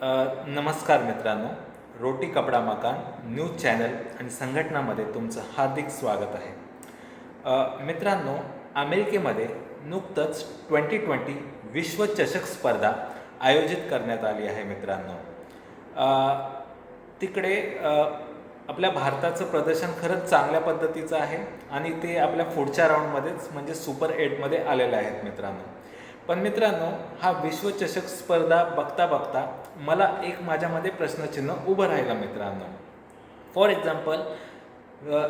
नमस्कार मित्रांनो, रोटी कपडा मकान न्यूज चॅनल आणि संघटनामध्ये तुमचं हार्दिक स्वागत आहे. मित्रांनो, अमेरिकेमध्ये नुकतंच 2020 विश्वचषक स्पर्धा आयोजित करण्यात आली आहे. मित्रांनो, तिकडे आपल्या भारताचं प्रदर्शन खरंच चांगल्या पद्धतीचं आहे आणि ते आपल्या पुढच्या राऊंडमध्येच म्हणजे सुपर 8मध्ये आलेले आहेत. मित्रांनो, पण मित्रांनो, हा विश्वचषक स्पर्धा बघता बघता मला एक माझ्यामध्ये प्रश्नचिन्ह उभं राहिलं. मित्रांनो, फॉर एक्झाम्पल,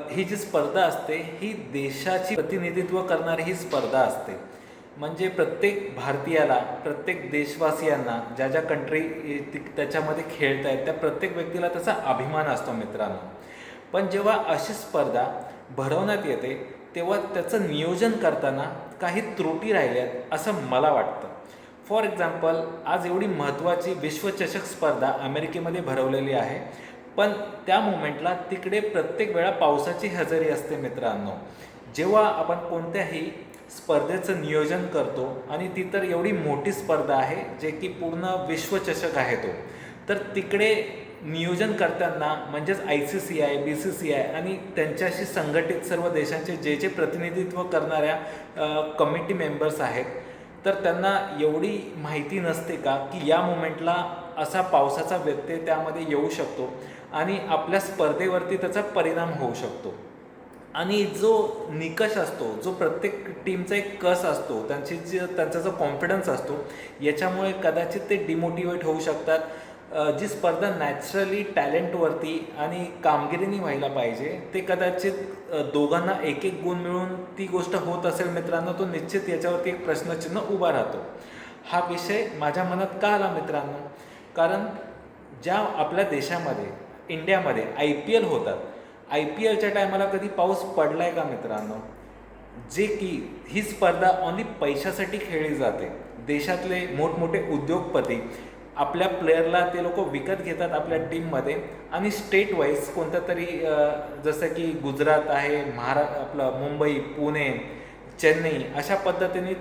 ही जी स्पर्धा असते ही देशाची प्रतिनिधित्व करणारी ही स्पर्धा असते. म्हणजे प्रत्येक भारतीयाला, प्रत्येक देशवासियांना ज्या ज्या कंट्री त्याच्यामध्ये खेळत आहेत त्या प्रत्येक व्यक्तीला त्याचा अभिमान असतो. मित्रांनो, पण जेव्हा अशी स्पर्धा भरवण्यात येते तेव्हा त्याचं नियोजन करताना काही त्रुटी राहिल्यात असं मला वाटतं. फॉर एक्झाम्पल, आज एवढी महत्त्वाची विश्वचषक स्पर्धा अमेरिकेमध्ये भरवलेली आहे, पण त्या मोमेंटला तिकडे प्रत्येक वेळा पावसाची हजेरी असते. मित्रांनो, जेव्हा आपण कोणत्याही स्पर्धेचं नियोजन करतो आणि ती तर एवढी मोठी स्पर्धा आहे जे की पूर्ण विश्वचषक आहे तो, तर तिकडे नियोजन करताना म्हणजेच ICCI, BCCI आणि त्यांच्याशी संघटित सर्व देशांचे जे जे प्रतिनिधित्व करणाऱ्या कमिटी मेंबर्स आहेत, तर त्यांना एवढी माहिती नसते का की या मोमेंटला असा पावसाचा व्यत्यय त्यामध्ये येऊ शकतो आणि आपल्या स्पर्धेवरती त्याचा परिणाम होऊ शकतो. आणि जो निकष असतो, जो प्रत्येक टीमचा एक कस असतो, त्यांचा जो कॉन्फिडन्स असतो, याच्यामुळे कदाचित ते डिमोटिवेट होऊ शकतात. जी स्पर्धा नॅचरली टॅलेंटवरती आणि कामगिरीने व्हायला पाहिजे ते कदाचित दोघांना एक एक गुण मिळून ती गोष्ट होत असेल. मित्रांनो, तो निश्चित याच्यावरती एक प्रश्नचिन्ह उभा राहतो. हा विषय माझ्या मनात का आला मित्रांनो? कारण ज्या आपल्या देशामध्ये, इंडियामध्ये IPL होतात, IPLच्या टायमाला कधी पाऊस पडला आहे का मित्रांनो? जे की ही स्पर्धा ओन्ली पैशासाठी खेळली जाते. देशातले मोठमोठे उद्योगपती आपल्या प्लेयरला ते लोक विकत घेतात आपल्या टीममध्ये आणि स्टेट वाईज कोणत्या तरी जसं की गुजरात आहे, आपलं मुंबई, पुणे, चेन्नई अशा पद्धतीने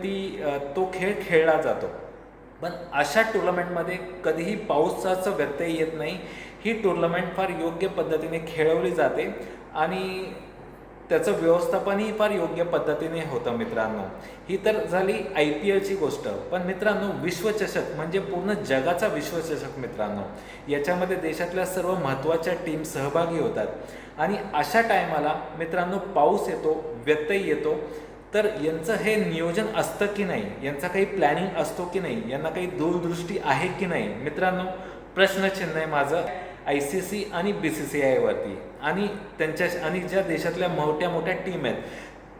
तो खेळ खेळला जातो. पण अशा टुर्नामेंटमध्ये कधीही पावसाचं व्यत्यय येत नाही. ही टुर्नामेंट फार योग्य पद्धतीने खेळवली जाते आणि त्याचं व्यवस्थापनही फार योग्य पद्धतीने होतं. मित्रांनो, ही तर झाली IPLची गोष्ट. पण मित्रांनो, विश्वचषक म्हणजे पूर्ण जगाचा विश्वचषक. मित्रांनो, याच्यामध्ये देशातल्या सर्व महत्त्वाच्या टीम सहभागी होतात आणि अशा टायमाला मित्रांनो पाऊस येतो, व्यत्यय येतो, तर यांचं हे नियोजन असतं की नाही, यांचा काही प्लॅनिंग असतो की नाही, यांना काही दूरदृष्टी आहे की नाही? मित्रांनो, प्रश्नचिन्ह आहे माझं ICC आणि BCCI वरती. आणि ज्या देशातल्या मोठ्या मोठ्या टीम आहेत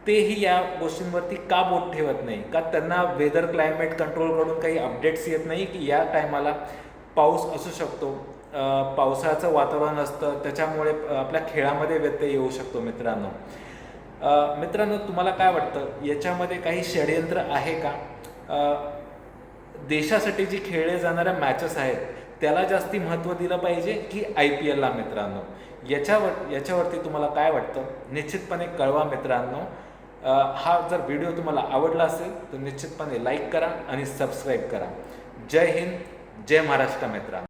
तेही या गोष्टींवरती का बोट ठेवत नाही? का त्यांना वेदर क्लायमेट कंट्रोलकडून काही अपडेट्स येत नाही की या टायमाला पाऊस असू शकतो, पावसाचं वातावरण असतं, त्याच्यामुळे आपल्या खेळामध्ये व्यत्यय येऊ शकतो? मित्रांनो, तुम्हाला काय वाटतं, याच्यामध्ये काही षडयंत्र आहे का? देशासाठी जी खेळले जाणाऱ्या मॅचेस आहेत त्याला जास्ती महत्त्व दिलं पाहिजे की IPLला? मित्रांनो, याच्यावरती तुम्हाला काय वाटतं निश्चितपणे कळवा. मित्रांनो, हा जर व्हिडिओ तुम्हाला आवडला असेल तर निश्चितपणे लाईक करा आणि सबस्क्राईब करा. जय हिंद, जय महाराष्ट्र. मित्रांनो.